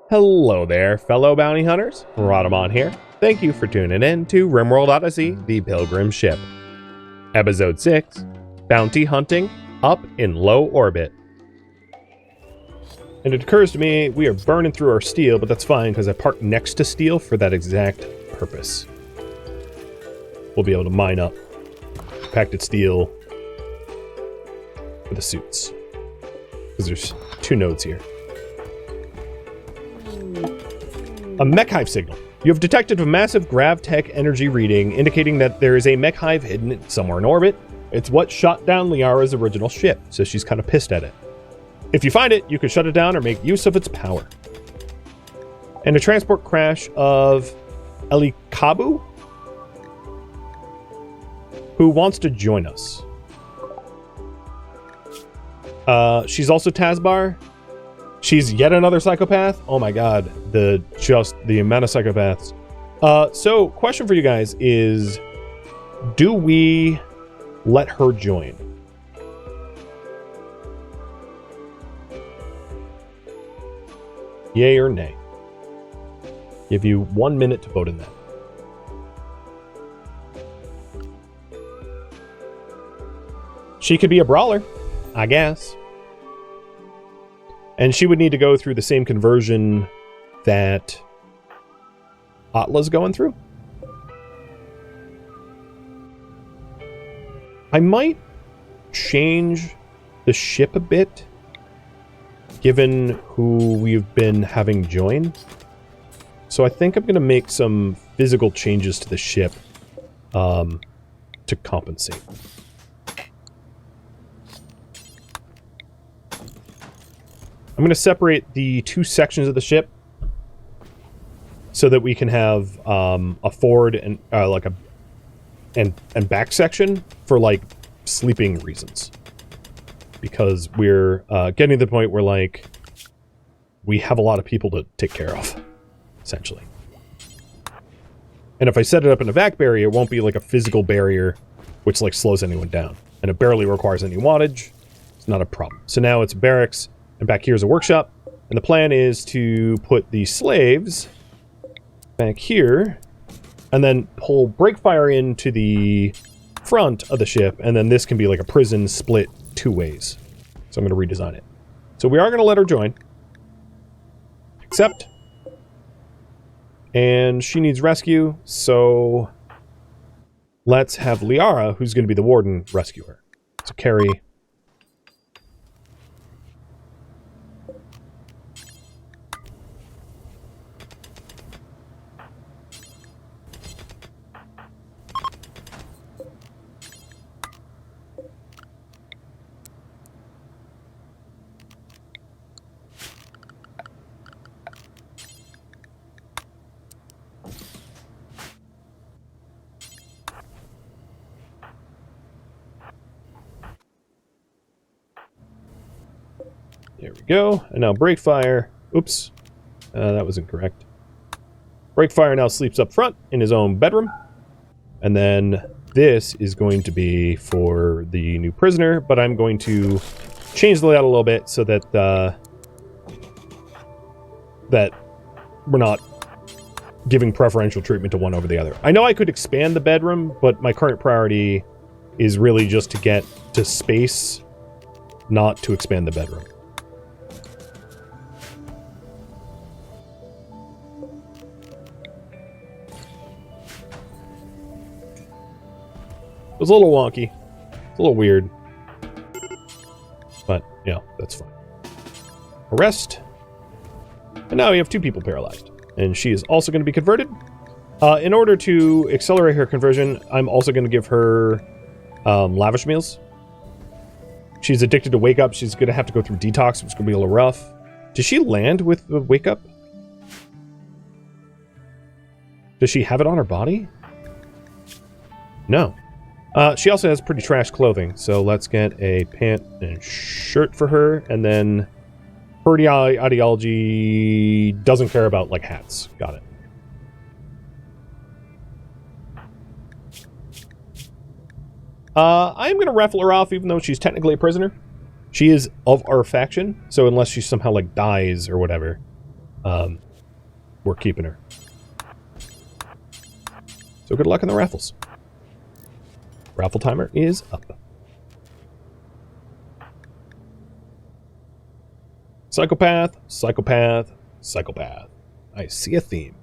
Hello there, fellow bounty hunters. Rhadamant here. Thank you for tuning in to RimWorld Odyssey, the Pilgrim ship. Episode 6, Bounty Hunting Up in Low Orbit. And it occurs to me, we are burning through our steel, but that's fine because I parked next to steel for that exact purpose. We'll be able to mine up compacted steel for the suits. Because there's 2 nodes here. A mech hive signal. You have detected a massive gravtech energy reading indicating that there is a mech hive hidden somewhere in orbit. It's what shot down Liara's original ship, so she's kind of pissed at it. If you find it, you can shut it down or make use of its power. And a transport crash of Elikabu, who wants to join us. She's also Tazbar. She's yet another psychopath. Oh my god, the amount of psychopaths. So question for you guys is, do we let her join? Yay or nay? Give you 1 minute to vote in that. She could be a brawler, I guess. And she would need to go through the same conversion that Atla's going through. I might change the ship a bit, given who we've been having join. So I think I'm going to make some physical changes to the ship to compensate. I'm going to separate the 2 sections of the ship so that we can have a forward and and back section for like sleeping reasons, because we're getting to the point where like we have a lot of people to take care of, essentially. And if I set it up in a vac barrier, it won't be like a physical barrier which like slows anyone down, and it barely requires any wattage. It's not a problem. So now it's barracks. And back here's a workshop, and the plan is to put the slaves back here, and then pull breakfire into the front of the ship, and then this can be like a prison split 2 ways. So I'm going to redesign it. So we are going to let her join. Accept. And she needs rescue, so let's have Liara, who's going to be the warden, rescue her. So carry... There we go. And now breakfire. Oops. That was incorrect. Breakfire now sleeps up front in his own bedroom. And then this is going to be for the new prisoner, but I'm going to change the layout a little bit so that that we're not giving preferential treatment to one over the other. I know I could expand the bedroom, but my current priority is really just to get to space, not to expand the bedroom. It was a little wonky. It's a little weird. But, yeah, that's fine. Arrest. And now we have 2 people paralyzed. And she is also going to be converted. In order to accelerate her conversion, I'm also going to give her lavish meals. She's addicted to wake up. She's going to have to go through detox, which is going to be a little rough. Does she land with the wake up? Does she have it on her body? No. She also has pretty trash clothing, so let's get a pant and shirt for her, and then her ideology doesn't care about, like, hats. Got it. I'm going to raffle her off, even though she's technically a prisoner. She is of our faction, so unless she somehow, like, dies or whatever, we're keeping her. So good luck in the raffles. Raffle timer is up. Psychopath, psychopath, psychopath. I see a theme.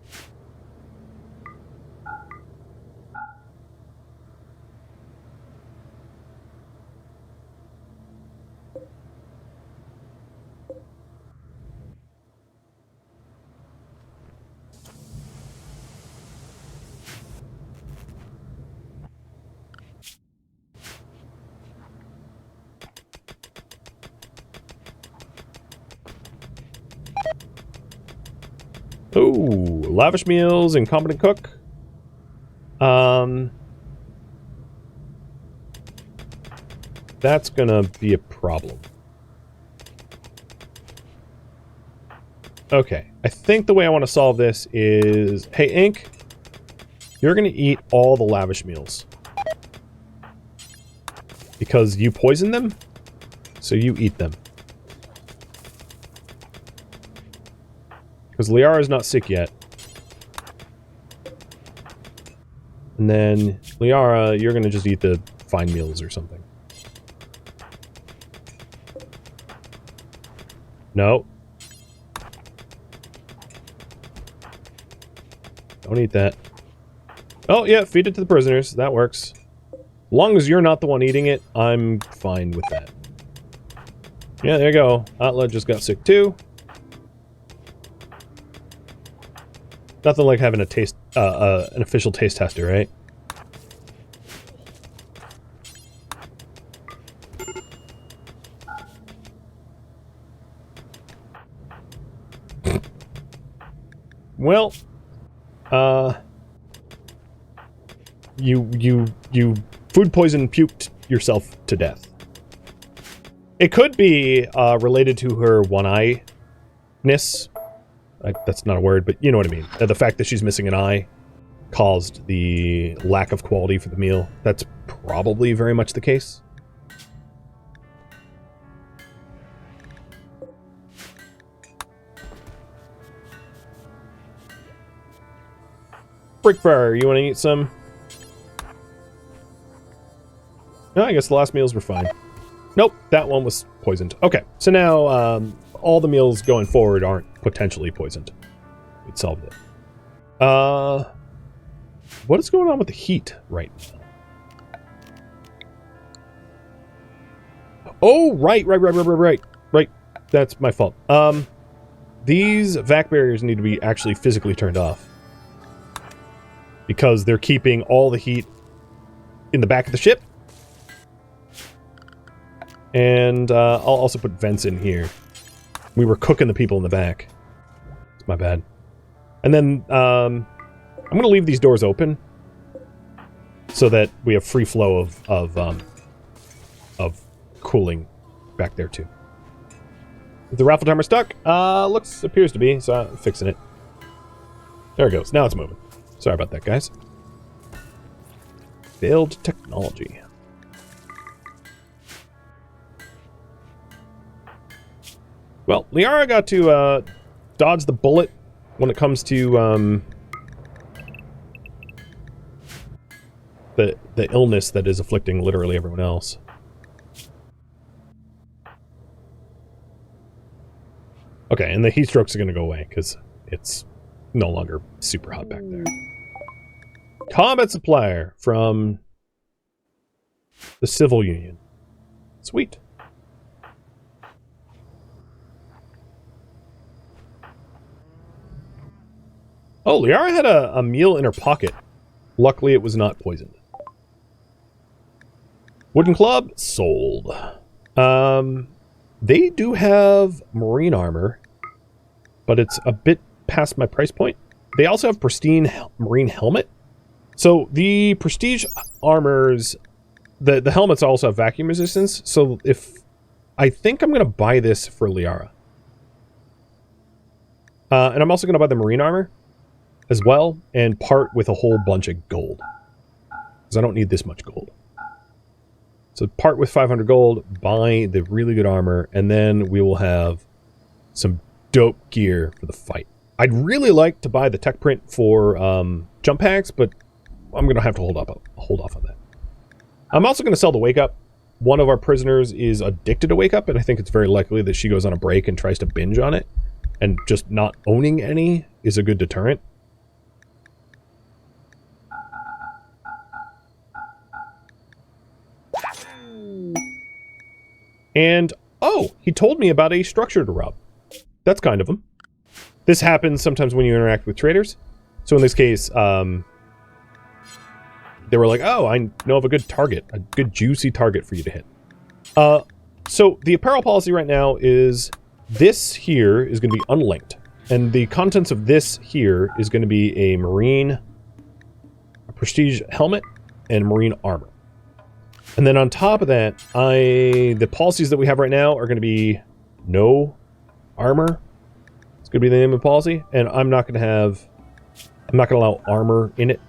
Ooh, lavish meals, incompetent cook. That's gonna be a problem. Okay, I think the way I want to solve this is... Hey, Ink, you're gonna eat all the lavish meals. Because you poisoned them, so you eat them. Because Liara's not sick yet. And then, Liara, you're gonna just eat the fine meals or something. No. Don't eat that. Oh, yeah, feed it to the prisoners. That works. As long as you're not the one eating it, I'm fine with that. Yeah, there you go. Atla just got sick too. Nothing like having a taste, an official taste tester, right? Well, you food poison puked yourself to death. It could be, related to her one-eye-ness. That's not a word, but you know what I mean. The fact that she's missing an eye caused the lack of quality for the meal. That's probably very much the case. Brickfire, you want to eat some? No, I guess the last meals were fine. Nope, that one was poisoned. Okay, so now all the meals going forward aren't potentially poisoned. We solved it. What is going on with the heat right now? Oh, right. That's my fault. These vac barriers need to be actually physically turned off. Because they're keeping all the heat in the back of the ship. And I'll also put vents in here. We were cooking the people in the back. It's my bad. And then I'm going to leave these doors open so that we have free flow of cooling back there too. Is the raffle timer stuck? Appears to be, so I'm fixing it. There it goes. Now it's moving. Sorry about that, guys. Failed technology. Well, Liara got to dodge the bullet when it comes to the illness that is afflicting literally everyone else. Okay, and the heat strokes are going to go away because it's no longer super hot back there. Combat supplier from the Civil Union. Sweet. Oh, Liara had a meal in her pocket. Luckily, it was not poisoned. Wooden club? Sold. They do have marine armor, but it's a bit past my price point. They also have pristine marine helmet. So the prestige armors, the helmets also have vacuum resistance. So I think I'm going to buy this for Liara. And I'm also going to buy the marine armor as well and part with a whole bunch of gold. Because I don't need this much gold. So part with 500 gold, buy the really good armor, and then we will have some dope gear for the fight. I'd really like to buy the tech print for jump packs, but I'm going to have to hold off on that. I'm also going to sell the Wake Up. One of our prisoners is addicted to Wake Up, and I think it's very likely that she goes on a break and tries to binge on it. And just not owning any is a good deterrent. And, oh, he told me about a structure to rob. That's kind of him. This happens sometimes when you interact with traders. So in this case, they were like, oh, I know of a good target, a good juicy target for you to hit. So the apparel policy right now is this here is going to be unlinked. And the contents of this here is going to be a marine, a prestige helmet, and marine armor. And then on top of that, the policies that we have right now are going to be no armor. It's going to be the name of the policy. And I'm not going to allow armor in it.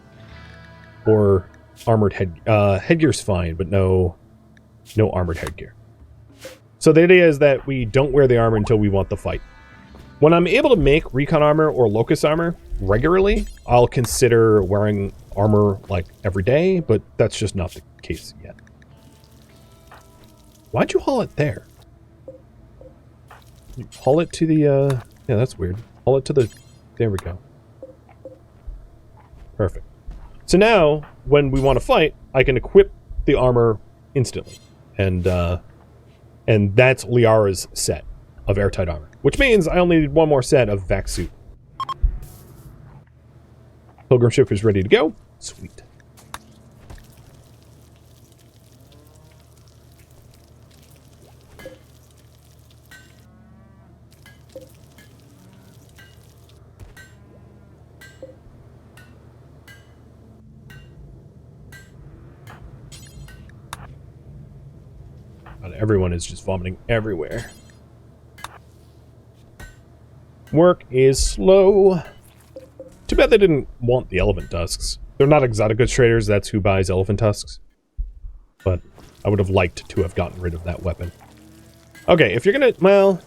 Or armored headgear's fine, but no armored headgear. So the idea is that we don't wear the armor until we want the fight. When I'm able to make recon armor or locust armor regularly, I'll consider wearing armor like every day, but that's just not the case yet. Why'd you haul it there? You haul it to the, yeah, that's weird. Haul it to the, there we go. Perfect. So now, when we want to fight, I can equip the armor instantly. And that's Liara's set of airtight armor. Which means I only need one more set of vac suit. Pilgrim ship is ready to go. Sweet. Everyone is just vomiting everywhere. Work is slow. Too bad they didn't want the elephant tusks. They're not exotic goods traders, that's who buys elephant tusks. But I would have liked to have gotten rid of that weapon. Okay, if you're gonna, well,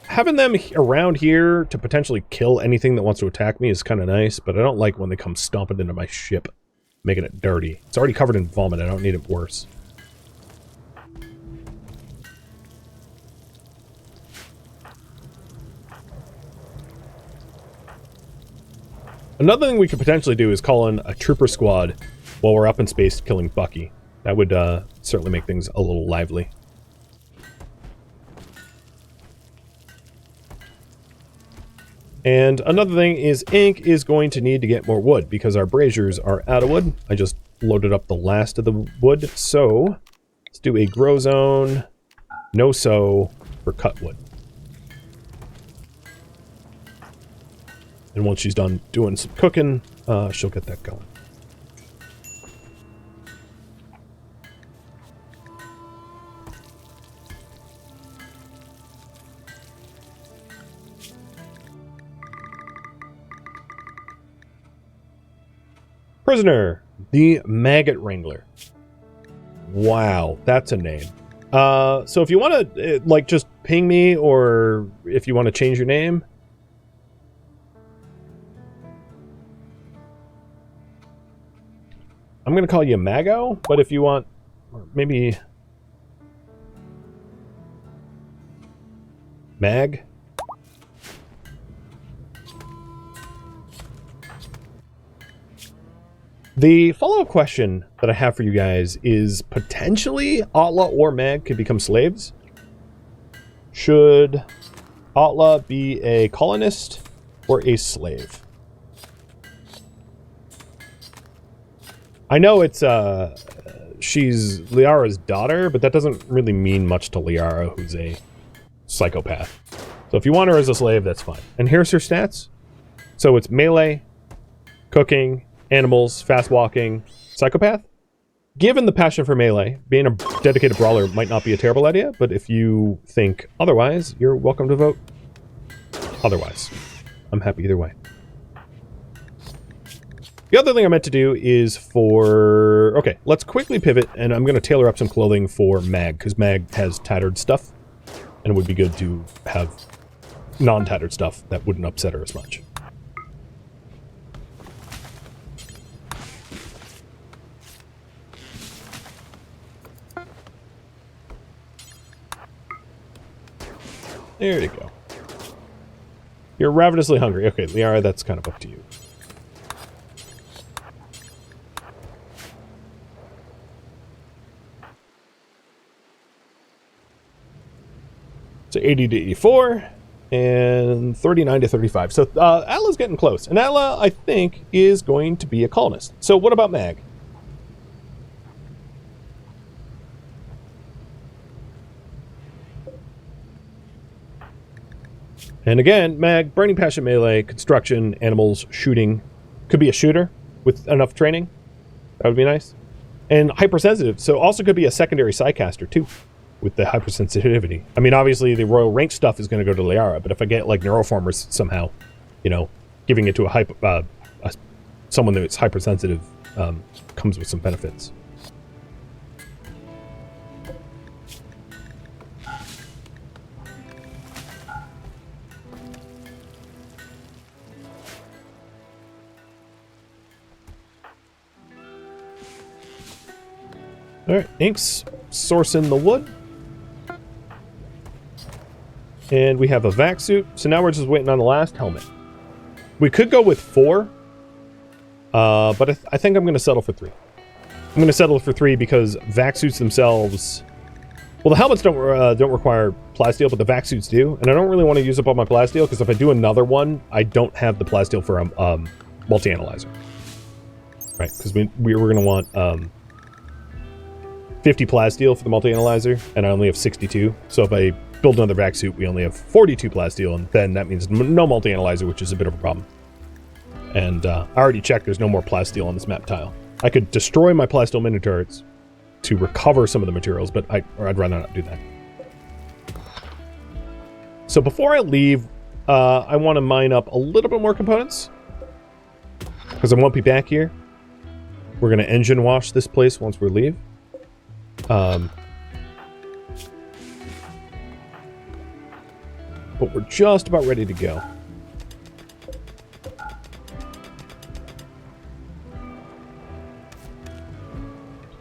having them around here to potentially kill anything that wants to attack me is kind of nice, but I don't like when they come stomping into my ship, making it dirty. It's already covered in vomit, I don't need it worse. Another thing we could potentially do is call in a trooper squad while we're up in space killing Bucky. That would certainly make things a little lively. And another thing is Ink is going to need to get more wood because our braziers are out of wood. I just loaded up the last of the wood, so let's do a grow zone, no sow for cut wood. And once she's done doing some cooking, she'll get that going. Prisoner, the Maggot Wrangler. Wow, that's a name. So if you want to, like, just ping me, or if you want to change your name. I'm going to call you Mago, but if you want, maybe Mag. The follow-up question that I have for you guys is potentially Atla or Mag could become slaves. Should Atla be a colonist or a slave? I know it's, she's Liara's daughter, but that doesn't really mean much to Liara, who's a psychopath. So if you want her as a slave, that's fine. And here's her stats. So it's melee, cooking, animals, fast walking, psychopath. Given the passion for melee, being a dedicated brawler might not be a terrible idea, but if you think otherwise, you're welcome to vote otherwise. I'm happy either way. The other thing I meant to do is for... Okay, let's quickly pivot, and I'm going to tailor up some clothing for Mag, because Mag has tattered stuff, and it would be good to have non-tattered stuff that wouldn't upset her as much. There you go. You're ravenously hungry. Okay, Liara, that's kind of up to you. So 80 to 84 and 39 to 35. So Atla's getting close. And Atla, I think, is going to be a colonist. So what about Mag? And again, Mag, Burning Passion melee, construction, animals, shooting. Could be a shooter with enough training. That would be nice. And hypersensitive, so also could be a secondary Psycaster too, with the hypersensitivity. I mean, obviously the Royal Rank stuff is going to go to Liara, but if I get like Neuroformers somehow, you know, giving it to someone that's hypersensitive comes with some benefits. Alright, Ink's sourcing the wood. And we have a vac suit. So now we're just waiting on the last helmet. We could go with 4. But I think I'm going to settle for 3. I'm going to settle for 3 because vac suits themselves... Well, the helmets don't require plasteel, but the vac suits do. And I don't really want to use up all my plasteel because if I do another one, I don't have the plasteel for a multi-analyzer. Right, because we were going to want... 50 plasteel for the multi-analyzer, and I only have 62. So if I build another vac suit, we only have 42 plasteel, and then that means no multi-analyzer, which is a bit of a problem. And I already checked, there's no more plasteel on this map tile. I could destroy my plasteel mini turrets to recover some of the materials, but I'd rather not do that. So before I leave, I want to mine up a little bit more components, because I won't be back here. We're going to engine wash this place once we leave. But we're just about ready to go.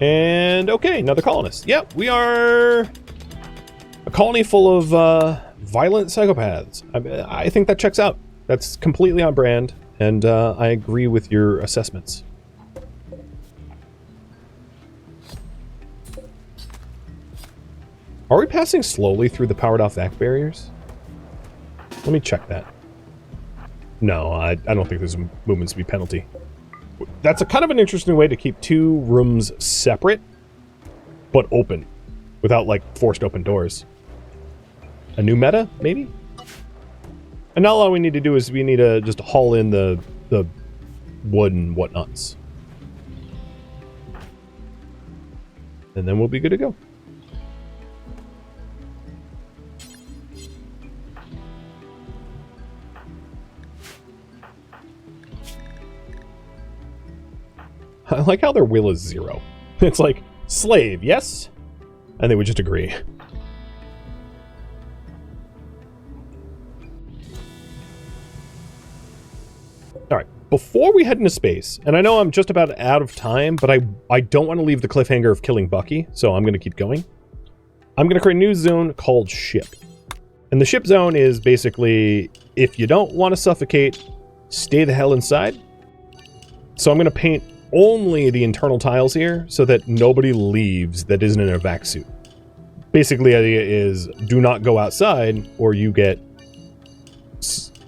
And okay, another colonist. Yep, we are a colony full of violent psychopaths. I think that checks out. That's completely on brand, and I agree with your assessments. Are we passing slowly through the powered off vac barriers? Let me check that. No, I don't think there's a movement speed penalty. That's a kind of an interesting way to keep 2 rooms separate, but open, without like forced open doors. A new meta, maybe? And now all we need to do is we need to just haul in the wood and whatnots. And then we'll be good to go. I like how their will is 0. It's like, slave, yes? And they would just agree. Alright, before we head into space, and I know I'm just about out of time, but I don't want to leave the cliffhanger of killing Bucky, so I'm going to keep going. I'm going to create a new zone called Ship. And the ship zone is basically, if you don't want to suffocate, stay the hell inside. So I'm going to paint only the internal tiles here so that nobody leaves that isn't in a vac suit. Basically, the idea is do not go outside or you get,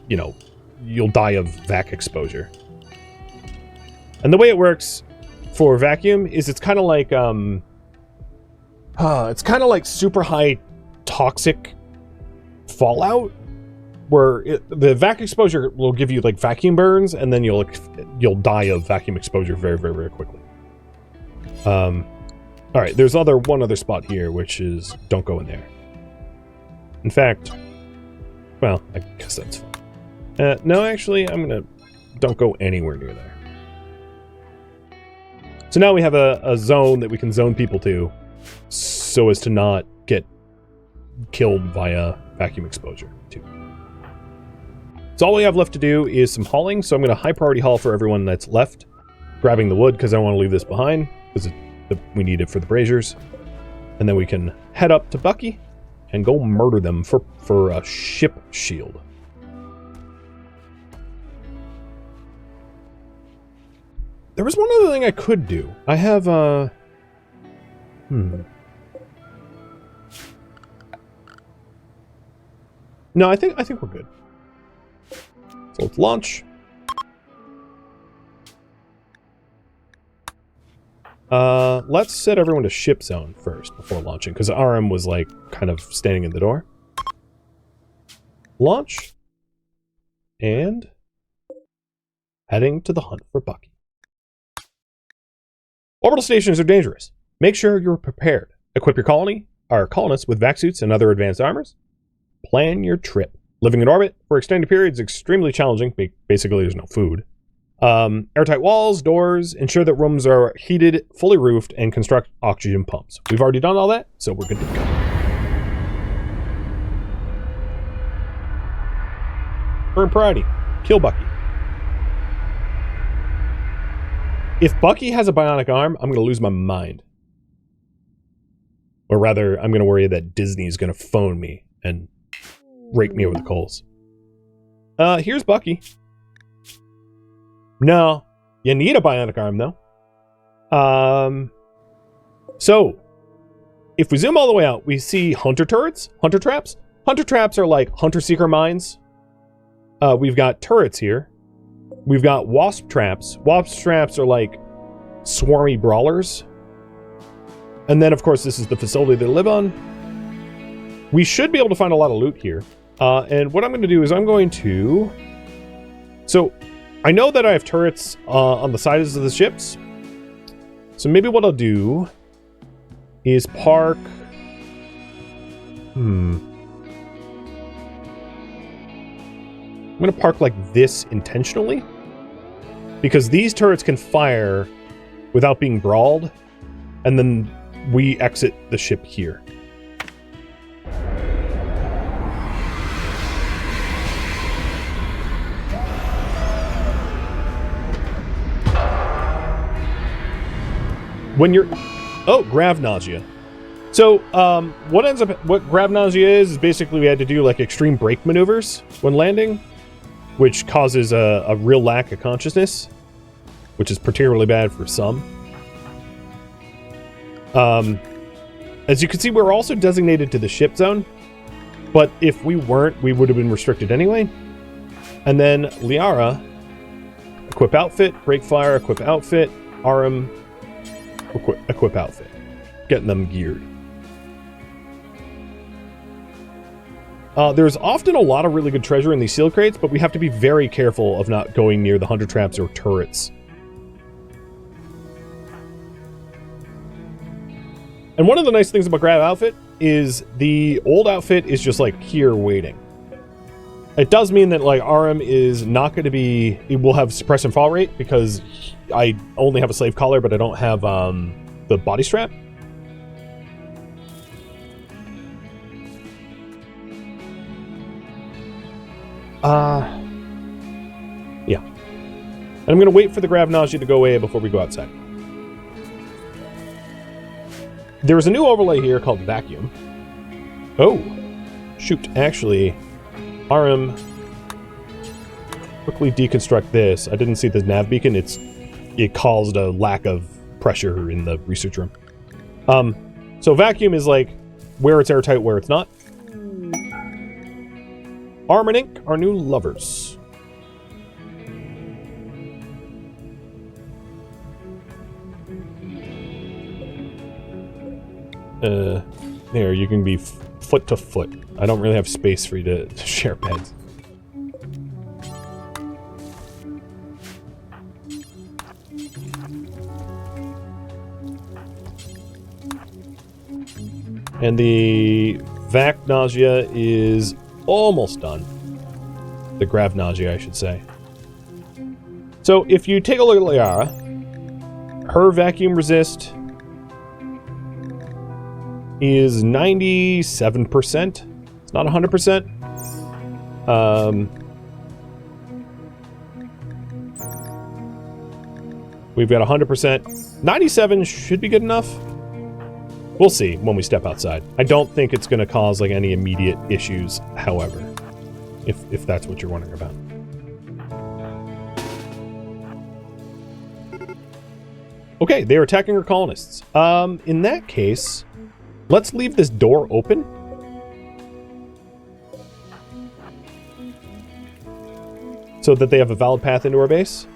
you know, you'll die of vac exposure. And the way it works for vacuum is it's kind of like super high toxic fallout, where the vac exposure will give you like vacuum burns, and then you'll die of vacuum exposure very, very, very quickly. All right, there's one other spot here, which is don't go in there. In fact, well, I guess that's fine. No, actually, don't go anywhere near there. So now we have a zone that we can zone people to, so as to not get killed via vacuum exposure too. So all we have left to do is some hauling. So I'm going to high priority haul for everyone that's left. Grabbing the wood because I don't want to leave this behind because we need it for the braziers. And then we can head up to Bucky and go murder them for a ship shield. There was one other thing I could do. I have No, I think we're good. So let's launch. Let's set everyone to ship zone first before launching, because RM was like kind of standing in the door. Launch. And heading to the hunt for Bucky. Orbital stations are dangerous. Make sure you're prepared. Equip your colonists with vac suits and other advanced armors. Plan your trip. Living in orbit for extended periods is extremely challenging. Basically, there's no food. Airtight walls, doors, ensure that rooms are heated, fully roofed, and construct oxygen pumps. We've already done all that, so we're good to go. Earn priority. Kill Bucky. If Bucky has a bionic arm, I'm going to lose my mind. Or rather, I'm going to worry that Disney's going to phone me and rake me over the coals. Here's Bucky. No, you need a bionic arm, though. So, if we zoom all the way out, we see hunter turrets, hunter traps. Hunter traps are like hunter-seeker mines. We've got turrets here. We've got wasp traps. Wasp traps are like swarmy brawlers. And then, of course, this is the facility they live on. We should be able to find a lot of loot here. And what I'm going to do is I'm going to... So, I know that I have turrets on the sides of the ships. So maybe what I'll do is park... I'm going to park like this intentionally. Because these turrets can fire without being brawled. And then we exit the ship here. When you're... Oh, grav nausea. So, what grav nausea is basically we had to do like extreme brake maneuvers when landing, which causes a real lack of consciousness, which is particularly bad for some. As you can see, we're also designated to the ship zone, but if we weren't, we would have been restricted anyway. And then Liara, equip outfit, break fire, equip outfit, RM, equip outfit. Getting them geared. There's often a lot of really good treasure in these seal crates, but we have to be very careful of not going near the hunter traps or turrets. And one of the nice things about Grav outfit is the old outfit is just like here waiting. It does mean that like RM is not going to be, it will have suppress and fall rate because I only have a slave collar, but I don't have the body strap. Yeah. And I'm going to wait for the grav nausea to go away before we go outside. There's a new overlay here called vacuum. Oh, shoot. Actually, RM, quickly deconstruct this. I didn't see the nav beacon. It caused a lack of pressure in the research room. So vacuum is like where it's airtight, where it's not. Arm and ink are new lovers. There, you can be foot to foot. I don't really have space for you to share beds. And the vac nausea is almost done. The grav nausea, I should say. So if you take a look at Liara, her vacuum resist is 97%. It's not 100%. We've got 100%. 97 should be good enough. We'll see when we step outside. I don't think it's going to cause like any immediate issues, however, if that's what you're wondering about. Okay, they are attacking our colonists. In that case, let's leave this door open. So that they have a valid path into our base.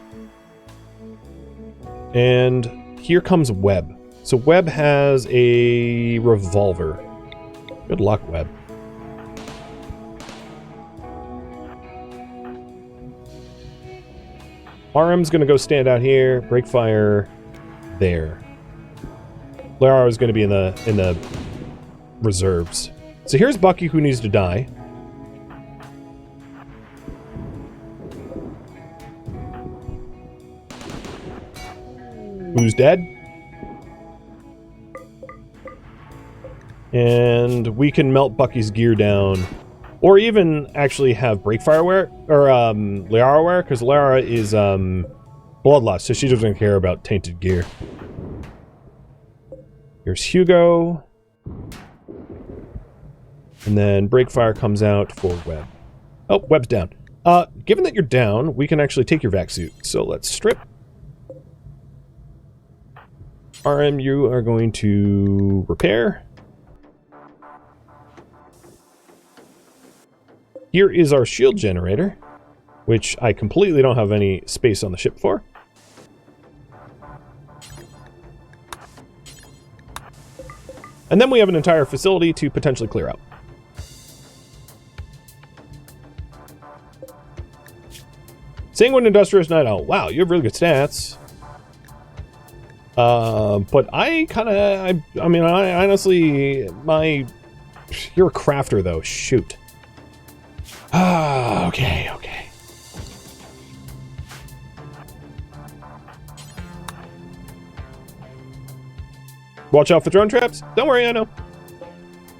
And here comes Webb. So Webb has a revolver. Good luck, Webb. RM's gonna go stand out here, break fire there. Lara is gonna be in the reserves. So here's Bucky who needs to die. Who's dead? And we can melt Bucky's gear down, or even actually have breakfire wear, or Liara wear, because Lara is bloodlust, so she doesn't care about tainted gear. Here's Hugo. And then breakfire comes out for Webb. Oh, Webb's down. Given that you're down, we can actually take your vac suit. So let's strip. RM, you are going to repair. Here is our shield generator, which I completely don't have any space on the ship for. And then we have an entire facility to potentially clear out. Sanguine Industrious Night Owl. Wow, you have really good stats. But I mean, I honestly, you're a crafter though, shoot. Okay. Watch out for drone traps. Don't worry, I know.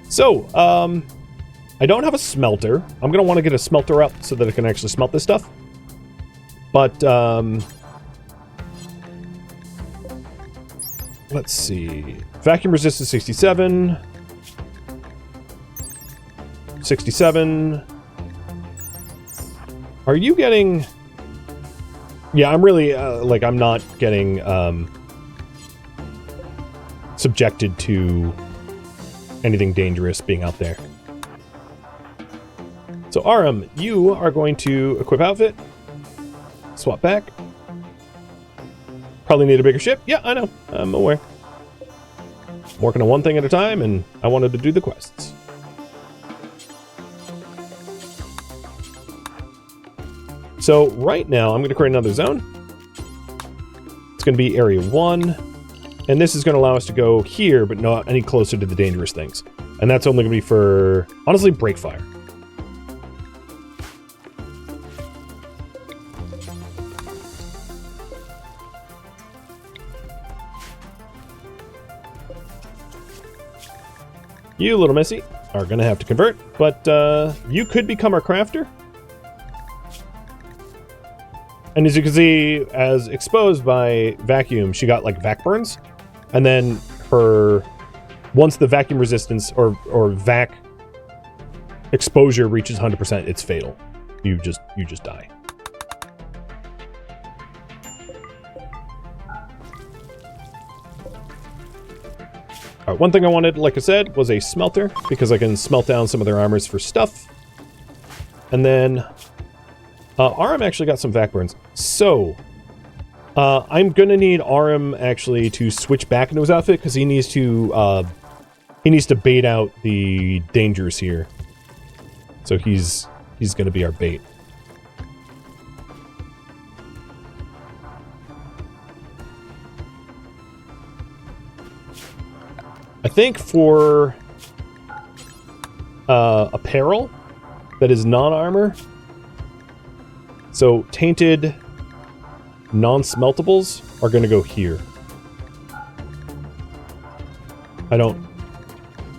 So, I don't have a smelter. I'm gonna want to get a smelter up so that I can actually smelt this stuff. But, let's see. Vacuum resistance 67. 67. Are you getting... Yeah, I'm really, I'm not getting, subjected to anything dangerous being out there. So, RM, you are going to equip outfit. Swap back. Probably need a bigger ship. Yeah, I know. I'm aware. I'm working on one thing at a time, and I wanted to do the quests. So right now, I'm going to create another zone. It's going to be Area 1. And this is going to allow us to go here, but not any closer to the dangerous things. And that's only going to be for, honestly, breakfire. You, little missy, are going to have to convert, but you could become our crafter. And as you can see, as exposed by vacuum, she got like vac burns. And then once the vacuum resistance or vac exposure reaches 100%, it's fatal. You just die. All right, one thing I wanted, like I said, was a smelter, because I can smelt down some of their armors for stuff. And then RM actually got some vac burns. So I'm gonna need RM actually to switch back into his outfit, because he needs to bait out the dangers here. So he's gonna be our bait. I think for apparel that is non-armor, so tainted non-smeltables are going to go here. I don't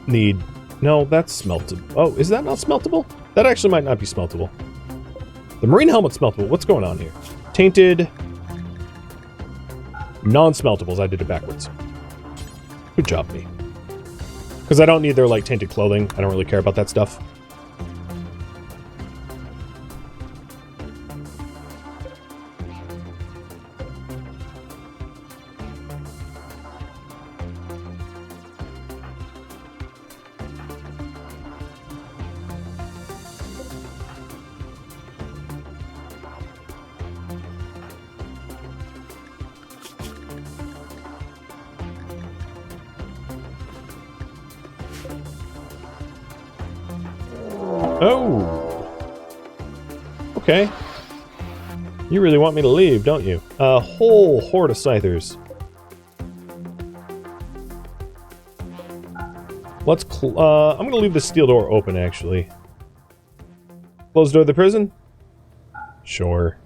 need... No, that's smeltable. Oh, is that not smeltable? That actually might not be smeltable. The marine helmet's smeltable. What's going on here? Tainted Non-smeltables, I did it backwards. Good job, me. Because I don't need their, like, tainted clothing. I don't really care about that stuff. Oh! Okay. You really want me to leave, don't you? A whole horde of scythers. Let's I'm gonna leave the steel door open, actually. Close door of the prison? Sure.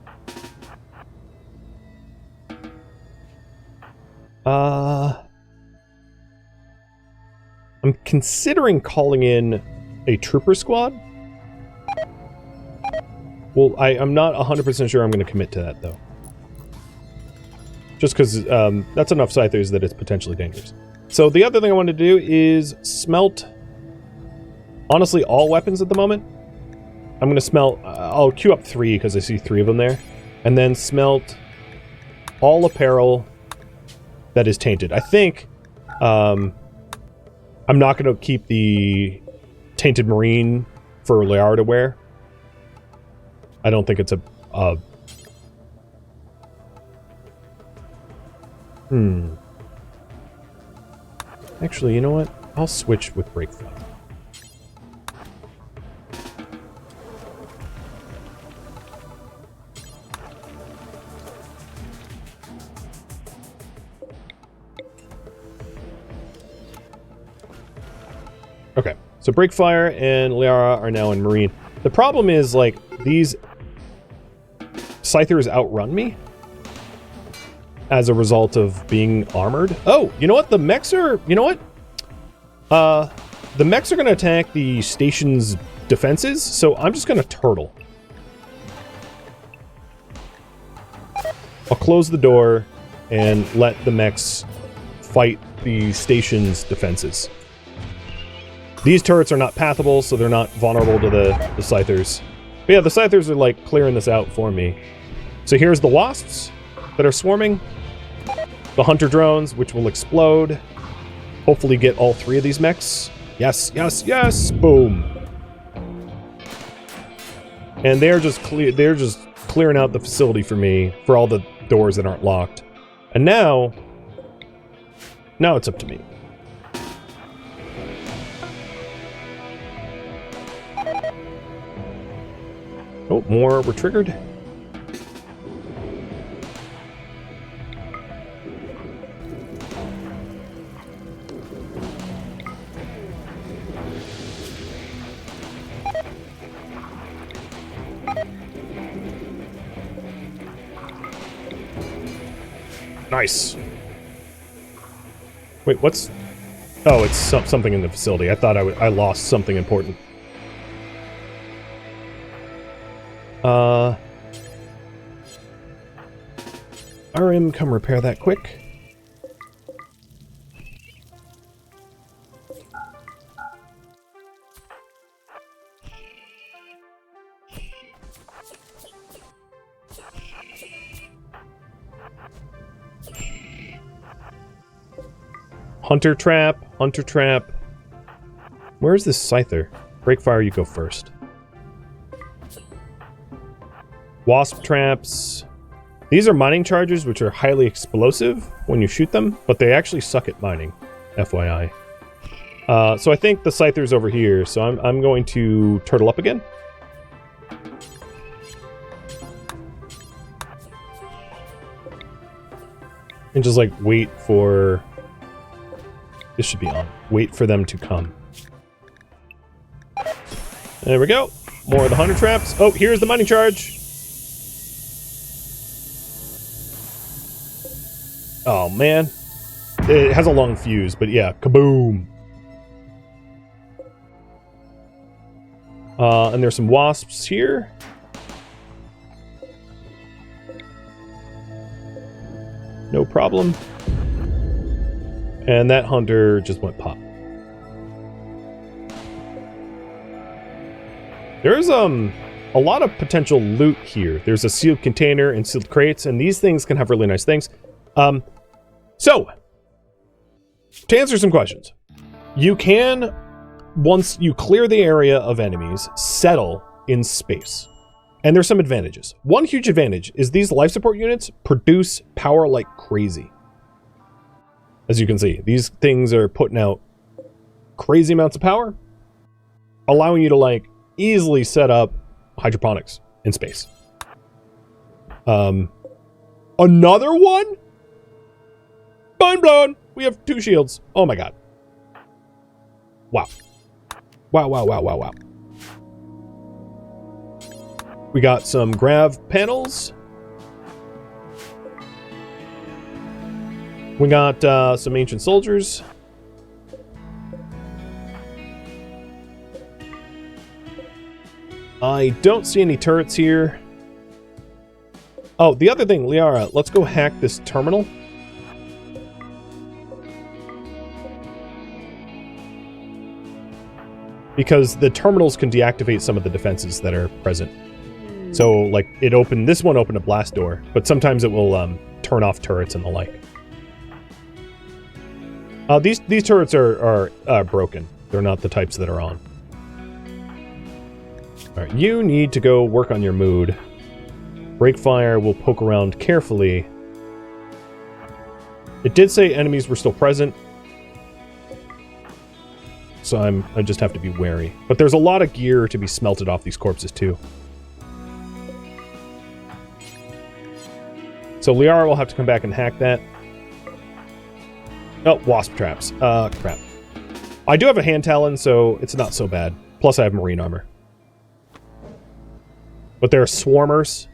I'm considering calling in a trooper squad. Well, I'm not 100% sure I'm going to commit to that, though. Just because that's enough scythers that it's potentially dangerous. So the other thing I want to do is smelt, honestly, all weapons at the moment. I'm going to smelt, I'll queue up 3 because I see 3 of them there. And then smelt all apparel that is tainted. I think I'm not going to keep the tainted marine for Liara to wear. I don't think it's a... Actually, you know what? I'll switch with Breakfire. Okay, so Breakfire and Liara are now in Marine. The problem is, like, these Scythers outrun me as a result of being armored. Oh, you know what? The mechs are... You know what? The mechs are going to attack the station's defenses, so I'm just going to turtle. I'll close the door and let the mechs fight the station's defenses. These turrets are not pathable, so they're not vulnerable to the Scythers. But yeah, the Scythers are, like, clearing this out for me. So here's the wasps that are swarming. The hunter drones, which will explode. Hopefully get all 3 of these mechs. Yes, yes, yes! Boom! And they're just clearing out the facility for me, for all the doors that aren't locked. And now it's up to me. Oh, more were triggered. Nice. Wait, what's... Oh, it's something in the facility. I thought I lost something important. RM, come repair that quick. Hunter trap, hunter trap. Where's this Scyther? Breakfire, you go first. Wasp traps. These are mining charges, which are highly explosive when you shoot them, but they actually suck at mining, FYI. So I think the Scyther's over here, so I'm going to turtle up again. And just, like, wait for... This should be on. Wait for them to come. There we go. More of the hunter traps. Oh, here's the mining charge. Oh, man. It has a long fuse, but yeah, kaboom. And there's some wasps here. No problem. And that hunter just went pop. There's a lot of potential loot here. There's a sealed container and sealed crates, and these things can have really nice things. So, to answer some questions, you can, once you clear the area of enemies, settle in space. And there's some advantages. One huge advantage is these life support units produce power like crazy. As you can see, these things are putting out crazy amounts of power, allowing you to, like, easily set up hydroponics in space. Another one? Mind blown! We have 2 shields. Oh my god. Wow. Wow. We got some grav panels. We got some ancient soldiers. I don't see any turrets here. Oh, the other thing, Liara, let's go hack this terminal. Because the terminals can deactivate some of the defenses that are present. So, like, this one opened a blast door, but sometimes it will turn off turrets and the like. These turrets are broken. They're not the types that are on. Alright, you need to go work on your mood. Breakfire will poke around carefully. It did say enemies were still present. So I just have to be wary. But there's a lot of gear to be smelted off these corpses too. So Liara will have to come back and hack that. Oh, wasp traps. Crap. I do have a hand talon, so it's not so bad. Plus I have marine armor. But there are swarmers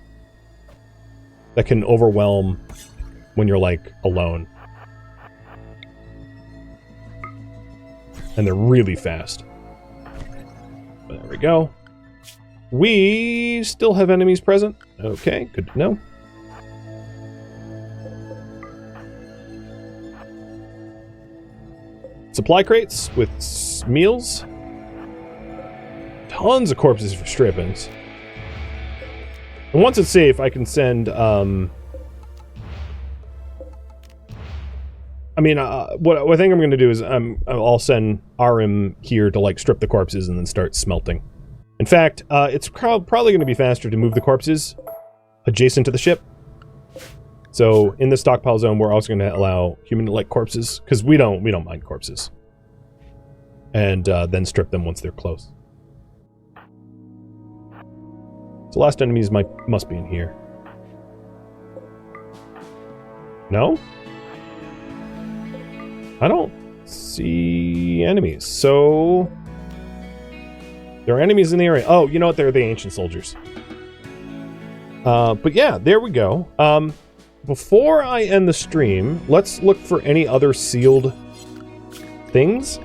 that can overwhelm when you're, like, alone. And they're really fast. There we go. We still have enemies present. Okay, good to know. Supply crates with meals. Tons of corpses for strippings. And once it's safe, I can send, what I think I'm going to do is I'll send RM here to, like, strip the corpses and then start smelting. In fact, it's probably going to be faster to move the corpses adjacent to the ship. So in the stockpile zone, we're also going to allow human-like corpses, because we don't mind corpses. And then strip them once they're close. So last enemies must be in here. No? I don't see enemies. So there are enemies in the area. Oh, you know what? They're the ancient soldiers. But yeah, there we go. Before I end the stream, let's look for any other sealed things.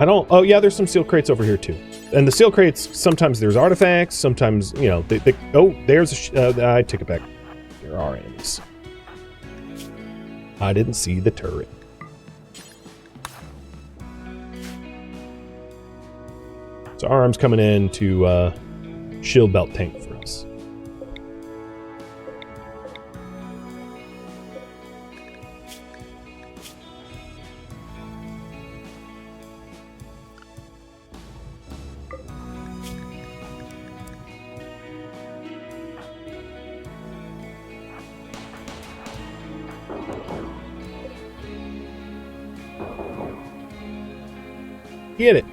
Oh yeah, there's some seal crates over here too. And the seal crates, sometimes there's artifacts, sometimes, you know, oh, there's I take it back. There are enemies. I didn't see the turret. So arms coming in to shield belt tank for us. Get it.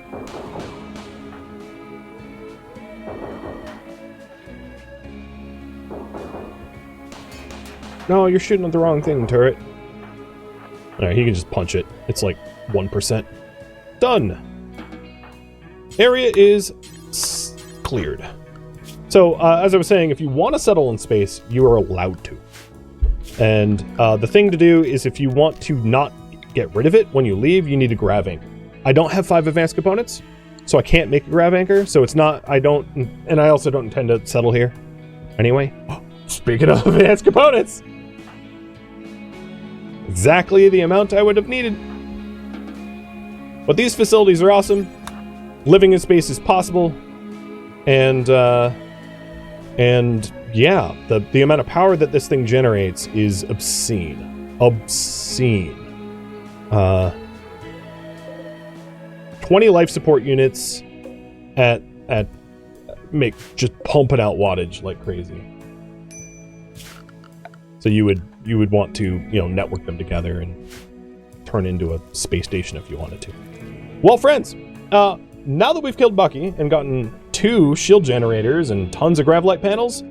No, you're shooting at the wrong thing, turret. Alright, he can just punch it. It's like 1%. Done! Area is cleared. So, as I was saying, if you want to settle in space, you are allowed to. And the thing to do is if you want to not get rid of it when you leave, you need a grav anchor. I don't have 5 advanced components, so I can't make a grav anchor, so it's not, and I also don't intend to settle here. Anyway, speaking of advanced components, exactly the amount I would have needed. But these facilities are awesome. Living in space is possible. And yeah, the amount of power that this thing generates is obscene. Obscene. 20 life support units at make just pumping out wattage like crazy. So you would want to, network them together and turn into a space station if you wanted to. Well, friends, now that we've killed Bucky and gotten 2 shield generators and tons of Gravlite panels,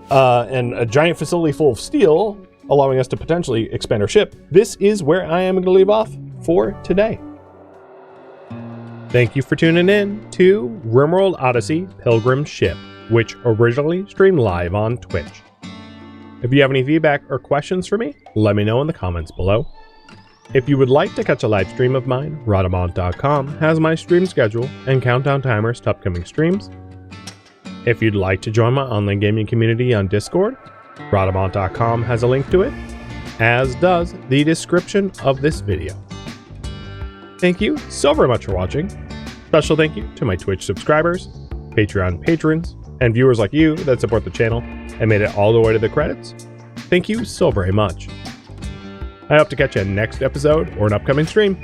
and a giant facility full of steel, allowing us to potentially expand our ship, this is where I am going to leave off for today. Thank you for tuning in to RimWorld Odyssey Pilgrim Ship, which originally streamed live on Twitch. If you have any feedback or questions for me, let me know in the comments below. If you would like to catch a live stream of mine, Rhadamant.com has my stream schedule and countdown timers to upcoming streams. If you'd like to join my online gaming community on Discord, Rhadamant.com has a link to it, as does the description of this video. Thank you so very much for watching. Special thank you to my Twitch subscribers, Patreon patrons, and viewers like you that support the channel and made it all the way to the credits. Thank you so very much. I hope to catch you in next episode or an upcoming stream.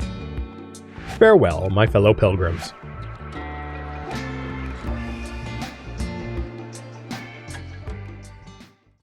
Farewell, my fellow pilgrims.